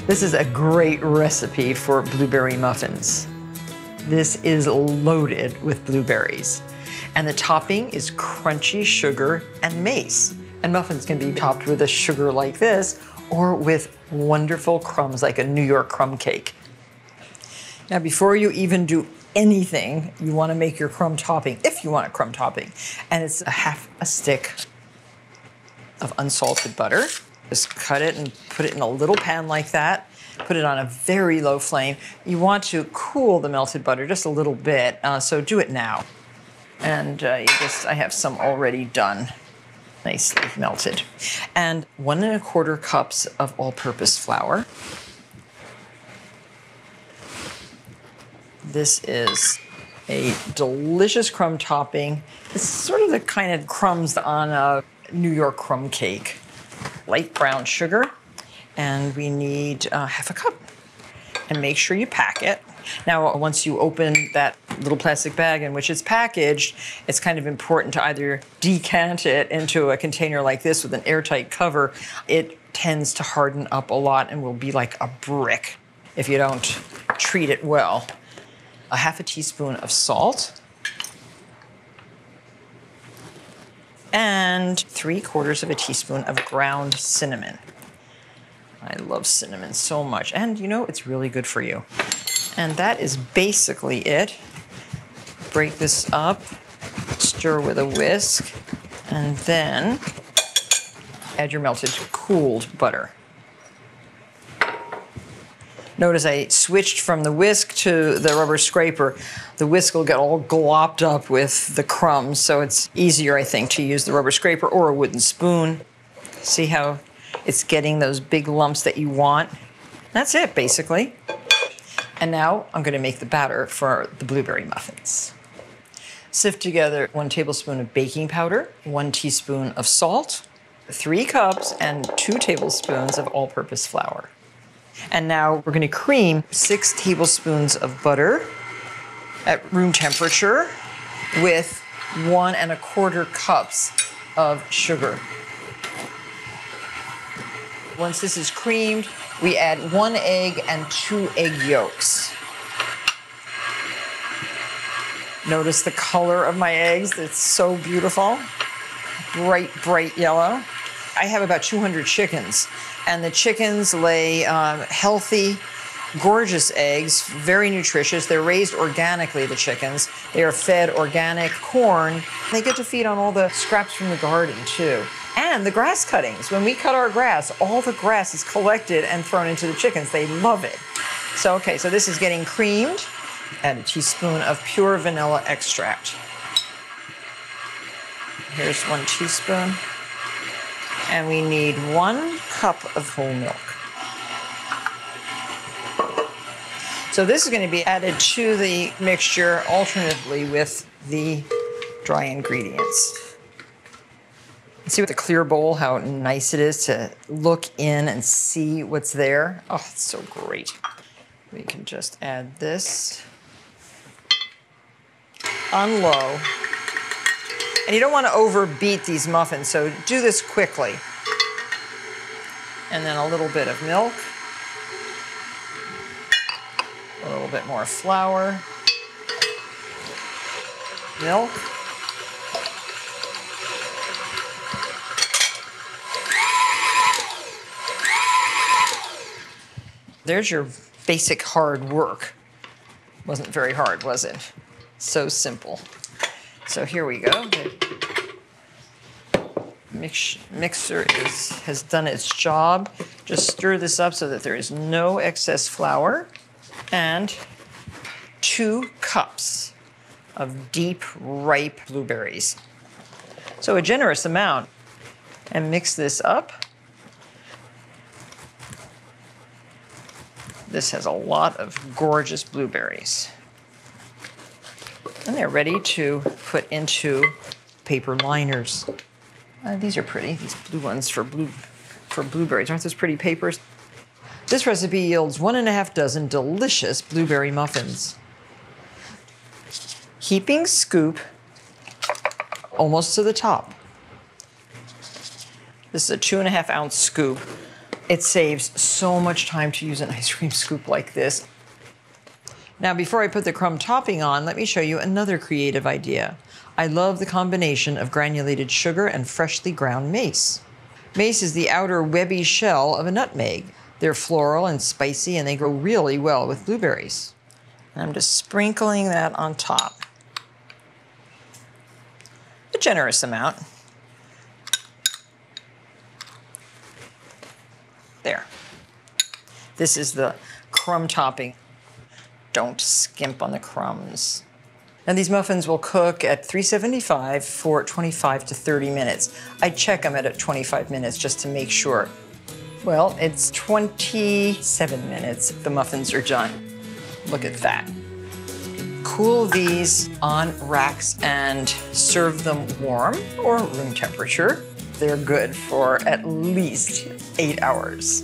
This is a great recipe for blueberry muffins. This is loaded with blueberries. And the topping is crunchy sugar and mace. And muffins can be topped with a sugar like this or with wonderful crumbs like a New York crumb cake. Now, before you even do anything, you want to make your crumb topping, if you want a crumb topping. And it's a half a stick of unsalted butter. Just cut it and put it in a little pan like that. Put it on a very low flame. You want to cool the melted butter just a little bit, so do it now. And I have some already done, nicely melted. And 1 1/4 cups of all-purpose flour. This is a delicious crumb topping. It's sort of the kind of crumbs on a New York crumb cake. Light brown sugar, and we need 1/2 cup. And make sure you pack it. Now, once you open that little plastic bag in which it's packaged, it's kind of important to either decant it into a container like this with an airtight cover. It tends to harden up a lot and will be like a brick if you don't treat it well. 1/2 teaspoon of salt. And 3/4 teaspoon of ground cinnamon. I love cinnamon so much. And you know, it's really good for you. And that is basically it. Break this up, stir with a whisk, and then add your melted cooled butter. Notice I switched from the whisk to the rubber scraper. The whisk will get all glopped up with the crumbs, so it's easier, I think, to use the rubber scraper or a wooden spoon. See how it's getting those big lumps that you want? That's it, basically. And now I'm going to make the batter for the blueberry muffins. Sift together 1 tablespoon of baking powder, 1 teaspoon of salt, 3 cups and 2 tablespoons of all-purpose flour. And now we're going to cream 6 tablespoons of butter at room temperature with 1 1/4 cups of sugar. Once this is creamed, we add 1 egg and 2 egg yolks. Notice the color of my eggs. It's so beautiful. Bright, bright yellow. I have about 200 chickens, and the chickens lay healthy, gorgeous eggs, very nutritious. They're raised organically, the chickens. They are fed organic corn. They get to feed on all the scraps from the garden, too. And the grass cuttings. When we cut our grass, all the grass is collected and thrown into the chickens. They love it. So, okay, so this is getting creamed. Add a teaspoon of pure vanilla extract. Here's 1 teaspoon. And we need 1 cup of whole milk. So this is going to be added to the mixture alternately with the dry ingredients. See with the clear bowl how nice it is to look in and see what's there. Oh, it's so great. We can just add this on low. And you don't want to overbeat these muffins, so do this quickly. And then a little bit of milk, a little bit more flour, milk, there's your basic hard work. Wasn't very hard, was it? So simple. So here we go. The mixer has done its job. Just stir this up so that there is no excess flour. And 2 cups of deep, ripe blueberries. So a generous amount. And mix this up. This has a lot of gorgeous blueberries. And they're ready to put into paper liners. These are pretty, these blue ones for blueberries. Aren't those pretty papers? This recipe yields 1 1/2 dozen delicious blueberry muffins. Heaping scoop almost to the top. This is a 2 1/2 ounce scoop. It saves so much time to use an ice cream scoop like this. Now, before I put the crumb topping on, let me show you another creative idea. I love the combination of granulated sugar and freshly ground mace. Mace is the outer webby shell of a nutmeg. They're floral and spicy, and they go really well with blueberries. And I'm just sprinkling that on top. A generous amount. There. This is the crumb topping. Don't skimp on the crumbs. And these muffins will cook at 375 for 25 to 30 minutes. I check them at 25 minutes just to make sure. Well, it's 27 minutes. The muffins are done. Look at that. Cool these on racks and serve them warm or room temperature. They're good for at least 8 hours.